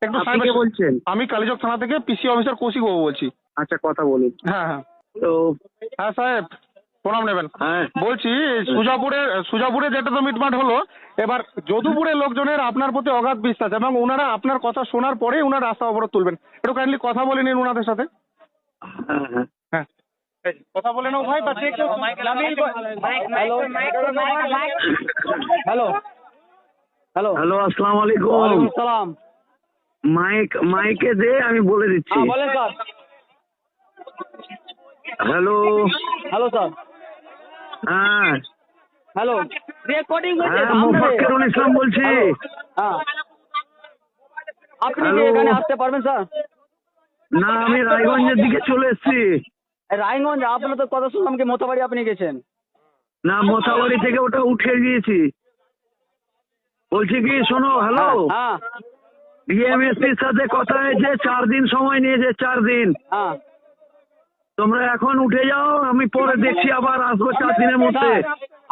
একটু আপনি কে বলছেন? আমি কালীচক থানা থেকে পিসি অফিসার কৌশিক বাবু বলছি। আচ্ছা, কথা বলুন। হ্যাঁ হ্যাঁ তো হ্যাঁ সাহেব, প্রণাম নেবেন। হ্যাঁ, বলছি সুজাপুরে যেটা তো মিটমাট হলো, এবার যদুপুরের লোকজনের আপনার প্রতি অগাধ বিশ্বাস এবং ওনারা আপনার কথা শোনার পরেই ওনারা রাস্তা অবরোধ তুলবেন। একটু কাইন্ডলি কথা বলে নিন ওনাদের সাথে। হ্যাঁ, হ্যাঁ। হ্যাঁ কথা বলে নাও ভাই। হ্যালো হ্যালো হ্যালো, আসসালামু আলাইকুম। ওয়ালাইকুম সালাম। মাইকে দে, আমি বলে দিচ্ছি। হ্যাঁ বলেন স্যার। হ্যালো। Hello sir. হ্যাঁ হ্যালো রেকর্ডিং হচ্ছে হ্যাঁ, সামনে। মোফাক্কেরুল ইসলাম বলছি। হ্যাঁ আপনি কি হ্যালো। এখানে আসতে পারবেন স্যার? না, আমি রায়গঞ্জের দিকে চলে এসেছি। রায়গঞ্জ? আপনার তো কথা শুনলাম কি মোথাবাড়ি আপনি গেছেন। না, মোথাবাড়ি থেকে ওটা উঠে গিয়েছি। বলছি কি, শোনো। হ্যালো। হ্যাঁ ডিএমএসপির সাথে কথা হয়েছে, 4 দিন সময় নিয়েছে, 4 দিন। হ্যাঁ। তোমরা এখন উঠে যাও, আমি পরে দেখছি, আবার আসবো 4 দিনের মধ্যে। স্যার,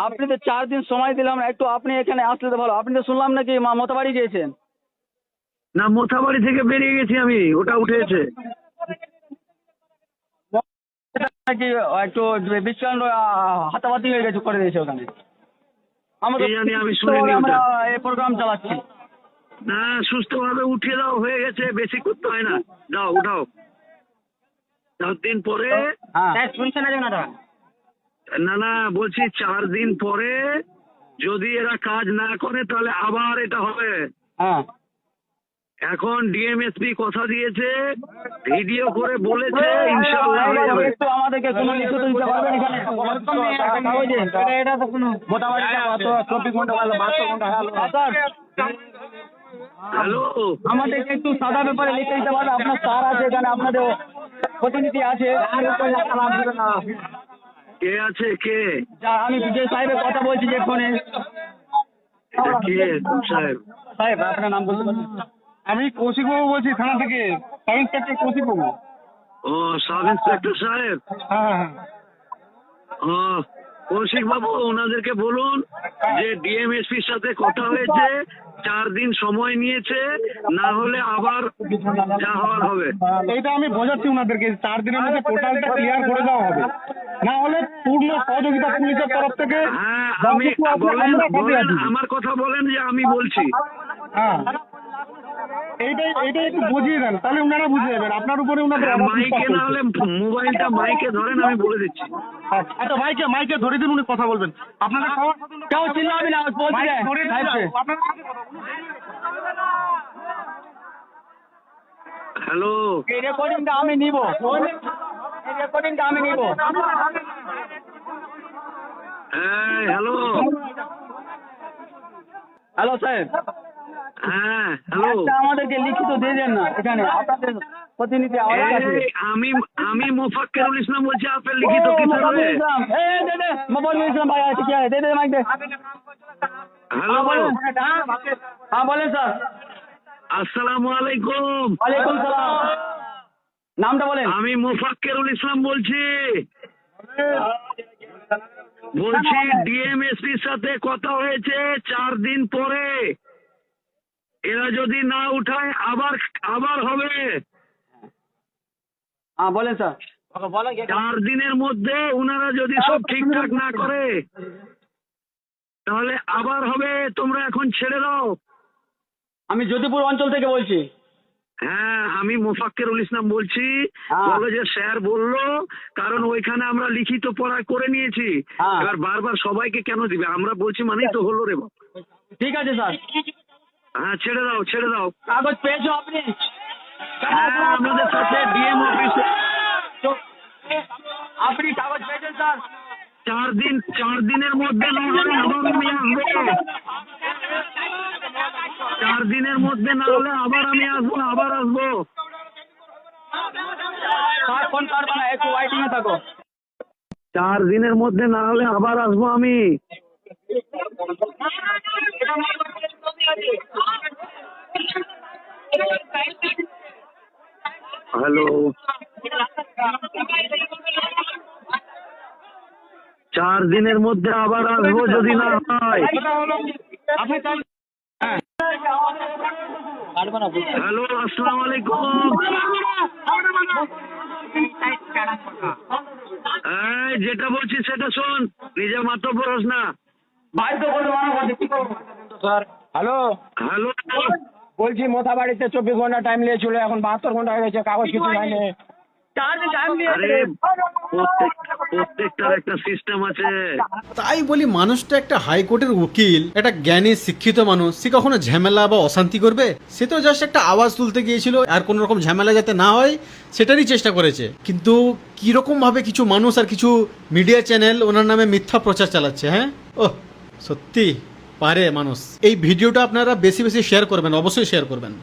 আপনি তো 4 দিন সময় দিলাম, একটু আপনি এখানে আসলে তো ভালো। আপনি তো শুনলাম নাকি মোথাবাড়ি গিয়েছেন। না, মোথাবাড়ি থেকে বেরিয়ে গেছি আমি, ওটা উঠেছে। নাকি একটু বিচ্ছন্ন হাতাবাতি হয়ে গেছে, করে দিয়েছে ওখানে। কি জানি, আমি শুনিনি আমরা ওটা। এই প্রোগ্রাম চালাচ্ছি। না, সুস্থভাবে উঠিয়ে দাও, হয়ে গেছে, বেশি করতে হয় না। যাও, উঠাও। 4 দিন পরে। হ্যাঁ শুনছেন না? না না, বলছি 4 দিন পরে যদি এরা কাজ না করে তাহলে আবার এটা হবে। হ্যাঁ এখন ডিএমএসপি কথা দিয়েছে, ভিডিও করে বলেছে, ইনশাআল্লাহ হয়ে যাবে। একটু আমাদেরকে কোনো লিখিত দিতে পারবেন এখানে? কাগজে? এটা তো কোনো মোটামুটি 24 ঘন্টা 72 ঘন্টা। Sir hello. আমাদেরকে একটু সাদা ব্যাপারে লিখে দিতে পারবেন? আপনার স্যার আছে এখানে, আপনাদের প্রতিনিধি আছে। কে আছে? কে? আমি যে সাহেবের কথা বলছি যে ফোনে। এটা কে? কোন সাহেব? সাহেব আপনার নাম বলতে পারবেন? আমি কৌশিক বাবু বলছি থানা থেকে, সাব ইন্সপেক্টর কৌশিক বাবু। ও, সাব ইন্সপেক্টর সাহেব। হ্যাঁ হ্যাঁ ও, কৌশিক বাবু, ওনাদেরকে বলুন যে ডিএমএসপির সাথে কথা হয়েছে, 4 দিন সময় নিয়েছে, না হলে আবার যা হওয়ার হবে। এইটা আমি বোঝাচ্ছি ওনাদেরকে, 4 দিনের মধ্যে পোর্টালটা ক্লিয়ার করে দেওয়া হবে, না হলে পূর্ণ সহযোগিতা পুলিশের তরফ থেকে। হ্যাঁ, যা আমি কিছু আছে বলেন, আমরা সাথে আছি। আমার কথা বলেন যে আমি বলছি। হ্যাঁ এইটাই একটু বুঝিয়ে দেন, তাহলে ওনারা বুঝে যাবেন। আপনার উপরে ওনাদের হ্যাঁ, অগাধ মাইকে বিশ্বাস না করছে। হলে মাইকে ধরেন, আমি বলে দিচ্ছি। আচ্ছা মাইকে ধরে দিন, উনি কথা বলবেন। আপনাদের সবার সাথে উনি কেউ কথা চিল্লাবি না, বলছি মাইক রে, ধরে দিন, সাহেবকে। আপনাদের সাথে কথা বলুন। হ্যালো। এই রেকর্ডিংটা আমি নিব, এই রেকর্ডিংটা আমি নিব। হ্যাঁ, হ্যালো। হ্যালো সাহেব, হ্যাঁ, হ্যালো। একটা আমাদেরকে লিখিত দিয়ে দেন না, এখানে আপনাদের প্রতিনিধি আওয়াজ আছে। এই, আমি মোফাক্কেরুল ইসলাম বলছি, আপনার লিখিত কি মোবারকুল হবে? ইসলাম, দে মোবারকুল ইসলাম ভাই আছে, কি আছে? দে মাইক দে। হ্যালো। বলেন। হ্যাঁ বলেন স্যার। আসসালামু আলাইকুম। ওয়ালাইকুম সালাম। নামটা বলেন। আমি মোফাক্কেরুল ইসলাম বলছি। বলছি ডিএমএসপির সাথে কথা হয়েছে, 4 দিন পরে এরা যদি না উঠায় আবার হবে। হ্যাঁ বলেন স্যার। 4 দিনের মধ্যে ওনারা যদি সব ঠিকঠাক না করে তাহলে আবার হবে। তোমরা এখন ছেড়ে দাও। আমি যদুপুর অঞ্চল থেকে বলছি। হ্যাঁ, আমি মোফাক্কেরুল ইসলাম বলছি। হ্যাঁ। কলেজের স্যার বললো, কারণ ওইখানে আমরা লিখিত পড়া করে নিয়েছি। হ্যাঁ। এবার বারবার সবাইকে কেন দিবে? আমরা বলছি মানেই তো হলো রে বাবা। ঠিক আছে স্যার। হ্যাঁ, ছেড়ে দাও, ছেড়ে দাও। কাগজ পেয়েছো আপনি? হ্যাঁ, আমাদের সাথে ডিএম অফিসে আপনি কাগজ পেয়েছেন স্যার? 4 দিনের মধ্যে না হলে আবার আমি আসবো। 4 দিনের মধ্যে না হলে আবার আমি আসবো। স্যার ফোন কাটবে না, একটু ওয়াইটিং এ থাকো। 4 দিনের মধ্যে না হলে আবার আসবো আমি। হ্যালো। 4 দিনের মধ্যে আবার আসবো যদি না হয়। আপনি হ্যালো, আসসালামু আলাইকুম। এই যেটা বলছি সেটা শোন, নিজে মাত্র বলস না। হ্যালো, হ্যালো, বলছি মোথা বাড়িতে 24 ঘন্টা টাইম নিয়েছিল, এখন 72 ঘন্টা হয়ে গেছে, কাগজ কিছু হয়নি। আরে প্রত্যেকটার একটা সিস্টেম আছে। তাই বলি মানুষটা একটা হাইকোর্টের উকিল, একটা জ্ঞানী শিক্ষিত মানুষ, সে কখনো ঝামেলা বা অশান্তি করবে? সে তো জাস্ট একটা আওয়াজ তুলতে গিয়েছিল, আর কোনো রকম ঝামেলা যাতে না হয় সেটারই চেষ্টা করেছে। কিন্তু কিরকম ভাবে কিছু মানুষ আর কিছু মিডিয়া চ্যানেল ওনার নামে মিথ্যা প্রচার চালাচ্ছে। হ্যাঁ, ওহ সত্যি পারে মানুষ। এই ভিডিওটা আপনারা বেশি বেশি শেয়ার করবেন, অবশ্যই শেয়ার করবেন।